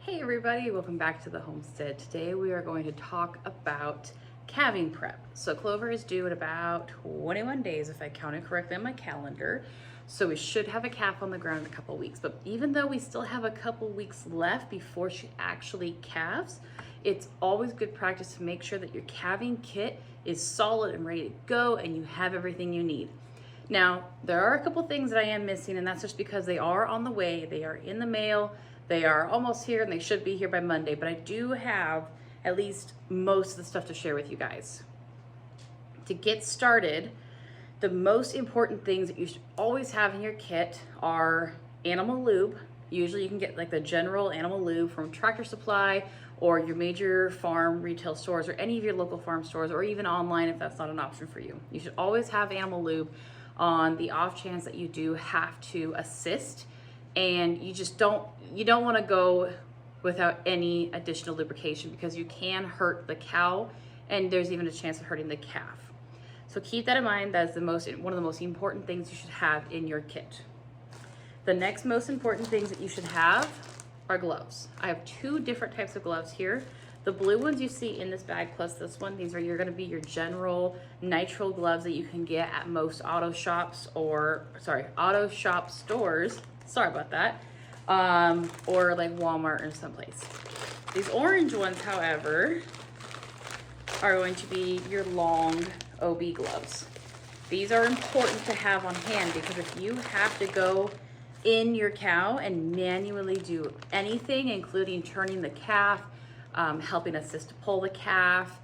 Hey everybody, welcome back to the homestead. Today we are going to talk about calving prep. So Clover is due in about 21 days if I counted correctly on my calendar. So we should have a calf on the ground in a couple weeks. But even though we still have a couple weeks left before she actually calves, it's always good practice to make sure that your calving kit is solid and ready to go and you have everything you need. Now, there are a couple things that I am missing, and that's just because they are on the way. They are in the mail. They are almost here, and they should be here by Monday, but I do have at least most of the stuff to share with you guys. To get started, the most important things that you should always have in your kit are animal lube. Usually you can get like the general animal lube from Tractor Supply or your major farm retail stores or any of your local farm stores, or even online if that's not an option for you. You should always have animal lube on the off chance that you do have to assist, and you don't want to go without any additional lubrication because you can hurt the cow and there's even a chance of hurting the calf. So keep that in mind. That's one of the most important things you should have in your kit. The next most important things that you should have are gloves. I have two different types of gloves here. The blue ones you see in this bag plus this one, these are going to be your general nitrile gloves that you can get at most auto shop stores. Sorry about that. Or like Walmart or someplace. These orange ones, however, are going to be your long OB gloves. These are important to have on hand because if you have to go in your cow and manually do anything, including turning the calf, helping assist to pull the calf,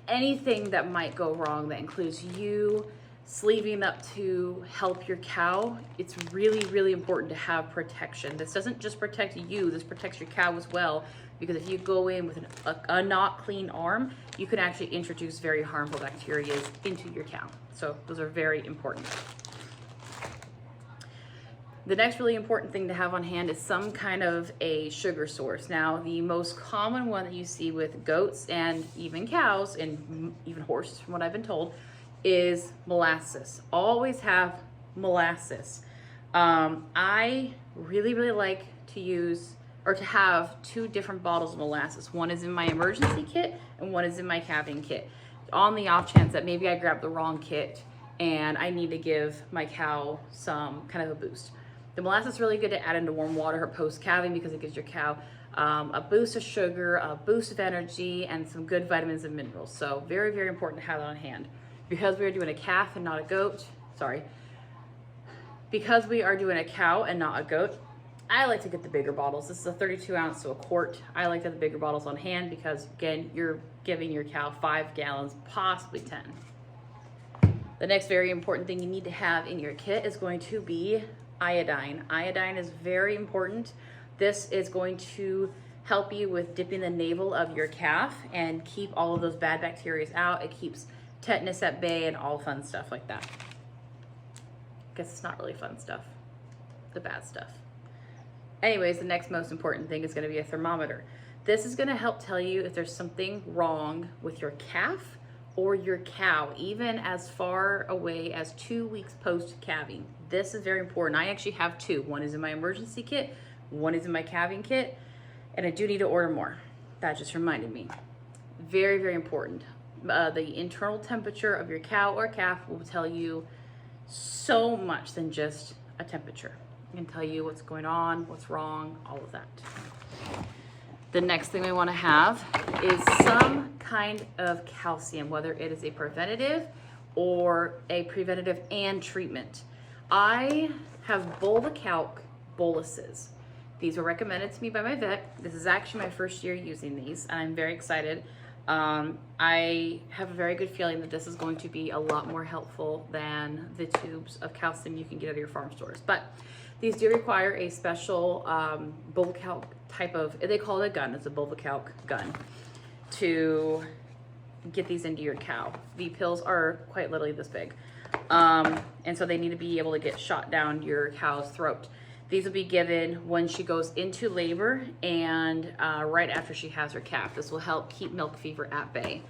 anything that might go wrong that includes you sleeving up to help your cow, it's really, really important to have protection. This doesn't just protect you, this protects your cow as well, because if you go in with a not clean arm, you can actually introduce very harmful bacteria into your cow. So those are very important. The next really important thing to have on hand is some kind of a sugar source. Now, the most common one that you see with goats and even cows and even horses, from what I've been told, is molasses. Always have molasses. I really, really like to use or to have two different bottles of molasses. One is in my emergency kit and one is in my calving kit. On the off chance that maybe I grabbed the wrong kit and I need to give my cow some kind of a boost. The molasses is really good to add into warm water post-calving because it gives your cow a boost of sugar, a boost of energy, and some good vitamins and minerals. So very, very important to have that on hand. Because we are doing a calf and not a goat, because we are doing a cow and not a goat, I like to get the bigger bottles. This is a 32 ounce, so a quart. I like to have the bigger bottles on hand because, again, you're giving your cow 5 gallons, possibly 10. The next very important thing you need to have in your kit is going to be iodine. Iodine is very important. This is going to help you with dipping the navel of your calf and keep all of those bad bacteria out. It keeps tetanus at bay and all fun stuff like that. I guess it's not really fun stuff, the bad stuff. Anyways, the next most important thing is going to be a thermometer. This is going to help tell you if there's something wrong with your calf or your cow, even as far away as 2 weeks post-calving. This is very important. I actually have two. One is in my emergency kit, one is in my calving kit, and I do need to order more. That just reminded me. Very, very important. The internal temperature of your cow or calf will tell you so much than just a temperature. It can tell you what's going on, what's wrong, all of that. The next thing we want to have is some kind of calcium, whether it is a preventative or a preventative and treatment. I have Bulvacalc boluses. These were recommended to me by my vet. This is actually my first year using these, and I'm very excited. I have a very good feeling that this is going to be a lot more helpful than the tubes of calcium you can get at your farm stores. But these do require a special Bulvacalc type of, they call it a gun, it's a Bulvacalc gun, to get these into your cow. The pills are quite literally this big. And so they need to be able to get shot down your cow's throat. These will be given when she goes into labor and right after she has her calf. This will help keep milk fever at bay.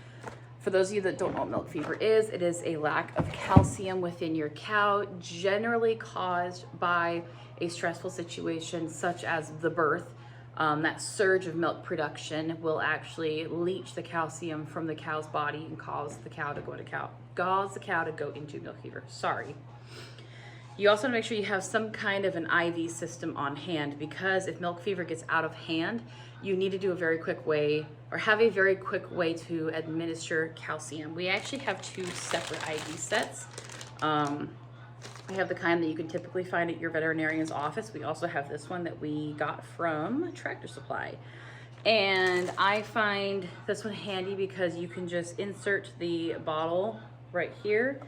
For those of you that don't know what milk fever is, it is a lack of calcium within your cow, generally caused by a stressful situation such as the birth, that surge of milk production will actually leach the calcium from the cow's body and cause the cow to go into milk fever. Sorry. You also want to make sure you have some kind of an IV system on hand, because if milk fever gets out of hand, you need to do a very quick way, or have a very quick way to administer calcium. We actually have 2 separate IV sets. I have the kind that you can typically find at your veterinarian's office. We also have this one that we got from Tractor Supply. And I find this one handy because you can just insert the bottle right here,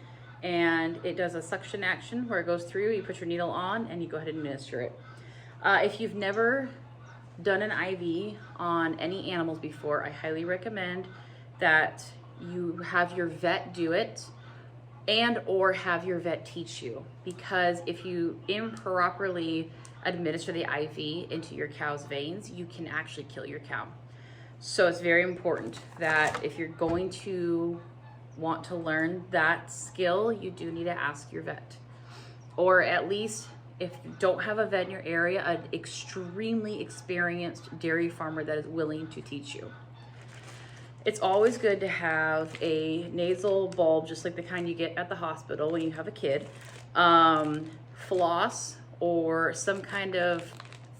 and it does a suction action where it goes through. You put your needle on and you go ahead and administer it. If you've never done an IV on any animals before, I highly recommend that you have your vet do it, and or have your vet teach you, because if you improperly administer the IV into your cow's veins, you can actually kill your cow. So it's very important that if you're going to want to learn that skill, you do need to ask your vet, or at least, if you don't have a vet in your area, an extremely experienced dairy farmer that is willing to teach you. It's always good to have a nasal bulb, just like the kind you get at the hospital when you have a kid, floss, or some kind of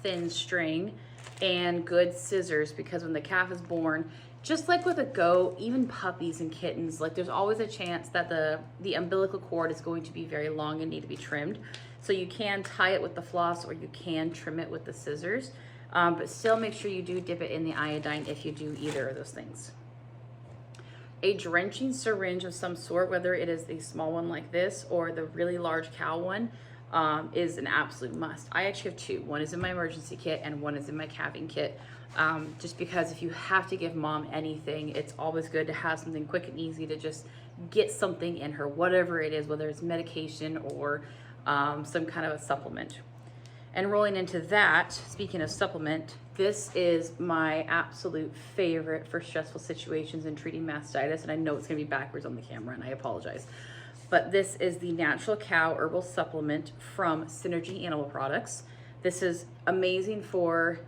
thin string, and good scissors, because when the calf is born, just like with a goat, even puppies and kittens, like there's always a chance that the umbilical cord is going to be very long and need to be trimmed. So you can tie it with the floss, or you can trim it with the scissors, but still make sure you do dip it in the iodine if you do either of those things. A drenching syringe of some sort, whether it is a small one like this or the really large cow one, is an absolute must. I actually have 2. One is in my emergency kit and one is in my calving kit. Just because if you have to give mom anything, it's always good to have something quick and easy to just get something in her, whatever it is, whether it's medication or some kind of a supplement. And rolling into that, speaking of supplement, this is my absolute favorite for stressful situations and treating mastitis. And I know it's gonna be backwards on the camera, and I apologize. But this is the Natural Cow Herbal Supplement from Synergy Animal Products. This is amazing for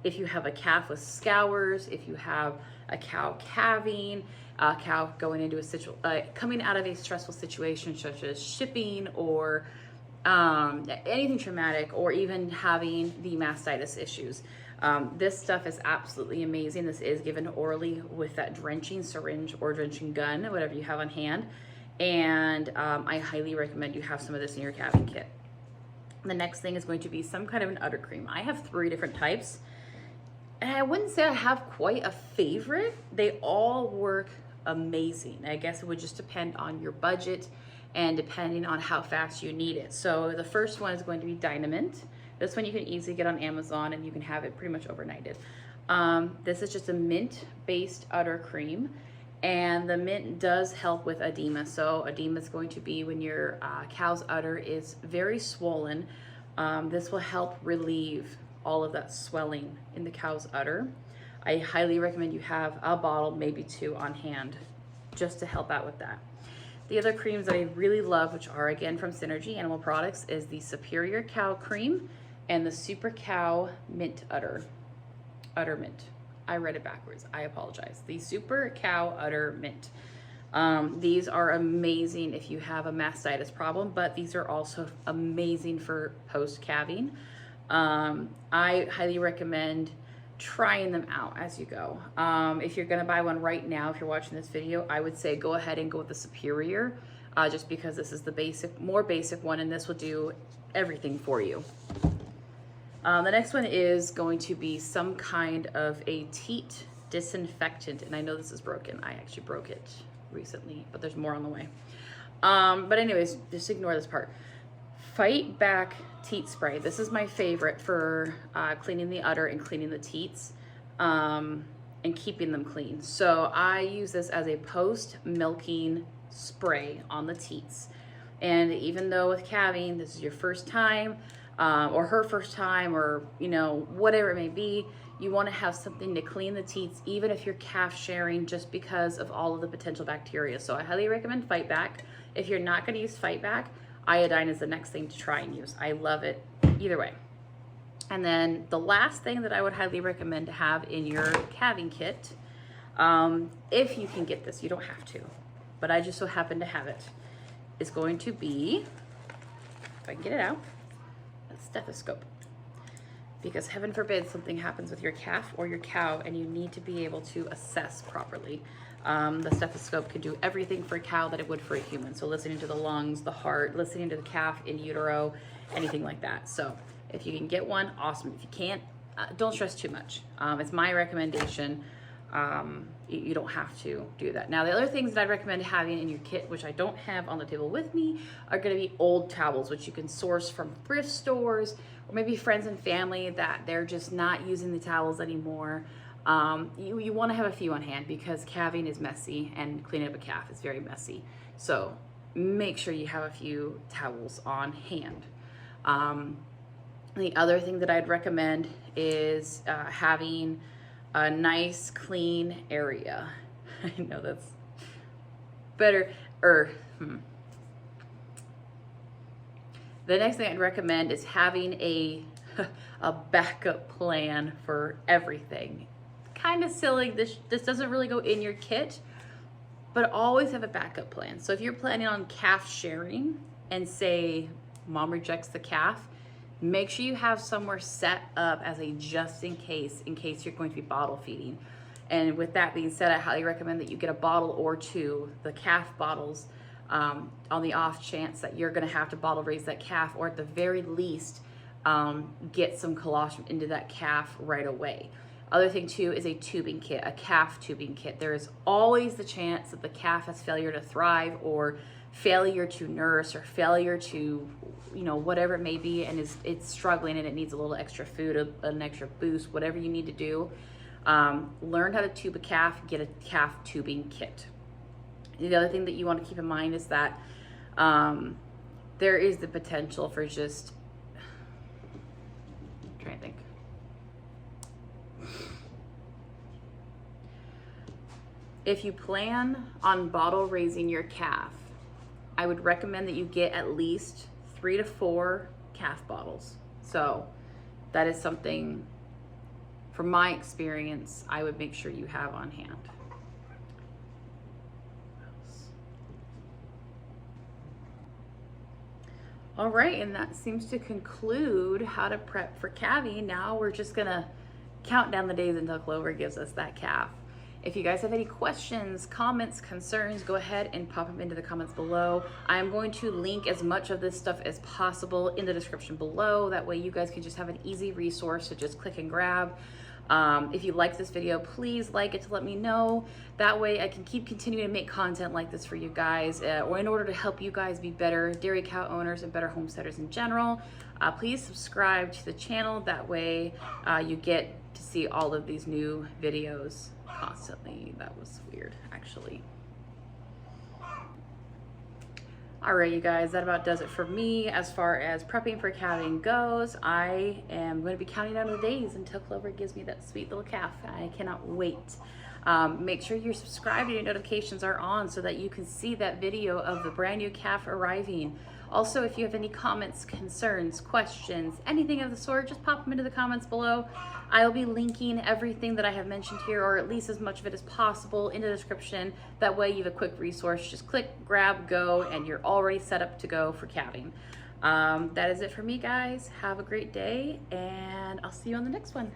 if you have a calf with scours, if you have a cow calving, a cow going into coming out of a stressful situation such as shipping or anything traumatic, or even having the mastitis issues. This stuff is absolutely amazing. This is given orally with that drenching syringe or drenching gun, whatever you have on hand. And I highly recommend you have some of this in your calving kit. The next thing is going to be some kind of an udder cream. I have 3 different types, and I wouldn't say I have quite a favorite. They all work amazing. I guess it would just depend on your budget and depending on how fast you need it. So the first one is going to be Dynamint. This one you can easily get on Amazon, and you can have it pretty much overnighted. This is just a mint-based udder cream, and the mint does help with edema. So edema is going to be when your cow's udder is very swollen. This will help relieve all of that swelling in the cow's udder. I highly recommend you have a bottle, maybe 2 on hand, just to help out with that. The other creams that I really love, which are again from Synergy Animal Products, is the Superior Cow Cream and the Super Cow Mint Udder Mint. I read it backwards, I apologize. The Super Cow Udder Mint. These are amazing if you have a mastitis problem, but these are also amazing for post-calving. I highly recommend trying them out as you go. If you're gonna buy one right now, if you're watching this video, I would say go ahead and go with the Superior, just because this is the more basic one, and this will do everything for you. The next one is going to be some kind of a teat disinfectant, and I know this is broken. I actually broke it recently, but there's more on the way. But anyways, just ignore this part. Fight Back Teat Spray. This is my favorite for cleaning the udder and cleaning the teats and keeping them clean. So I use this as a post-milking spray on the teats. And even though with calving, this is your first time or her first time, or whatever it may be, you want to have something to clean the teats, even if you're calf sharing, just because of all of the potential bacteria. So I highly recommend Fight Back. If you're not going to use Fight Back, iodine is the next thing to try and use. I love it either way. And then the last thing that I would highly recommend to have in your calving kit, if you can get this, you don't have to, but I just so happen to have it, is going to be, if I can get it out, a stethoscope. Because heaven forbid something happens with your calf or your cow and you need to be able to assess properly. The stethoscope can do everything for a cow that it would for a human. So listening to the lungs, the heart, listening to the calf in utero, anything like that. So if you can get one, awesome. If you can't, don't stress too much. It's my recommendation. You don't have to do that. Now, the other things that I'd recommend having in your kit, which I don't have on the table with me, are going to be old towels, which you can source from thrift stores or maybe friends and family that they're just not using the towels anymore. You want to have a few on hand because calving is messy and cleaning up a calf is very messy. So make sure you have a few towels on hand. The other thing that I'd recommend is having a nice clean area. I know that's better. The next thing I'd recommend is having a backup plan for everything. Kind of silly, this doesn't really go in your kit, but always have a backup plan. So if you're planning on calf sharing and say mom rejects the calf, make sure you have somewhere set up as a just in case you're going to be bottle feeding. And with that being said, I highly recommend that you get a bottle or two, the calf bottles, on the off chance that you're gonna have to bottle raise that calf, or at the very least, get some colostrum into that calf right away. Other thing too is a tubing kit, a calf tubing kit. There is always the chance that the calf has failure to thrive or failure to nurse or failure to, whatever it may be, and it's struggling and it needs a little extra food, an extra boost, whatever you need to do. Learn how to tube a calf, get a calf tubing kit. The other thing that you want to keep in mind is that there is the potential for just, I'm trying to think. If you plan on bottle raising your calf, I would recommend that you get at least 3 to 4 calf bottles. So that is something, from my experience, I would make sure you have on hand. All right, and that seems to conclude how to prep for calving. Now we're just gonna count down the days until Clover gives us that calf. If you guys have any questions, comments, concerns, go ahead and pop them into the comments below. I'm going to link as much of this stuff as possible in the description below. That way you guys can just have an easy resource to just click and grab. If you like this video, please like it to let me know. That way I can keep continuing to make content like this for you guys, or in order to help you guys be better dairy cow owners and better homesteaders in general. Please subscribe to the channel. That way you get to see all of these new videos constantly. That was weird, actually. All right, you guys, that about does it for me as far as prepping for calving goes. I am going to be counting down the days until Clover gives me that sweet little calf. I cannot wait. Make sure you're subscribed and your notifications are on so that you can see that video of the brand new calf arriving. Also, if you have any comments, concerns, questions, anything of the sort, just pop them into the comments below. I'll be linking everything that I have mentioned here, or at least as much of it as possible, in the description. That way you have a quick resource. Just click, grab, go, and you're already set up to go for calving. That is it for me, guys. Have a great day, and I'll see you on the next one.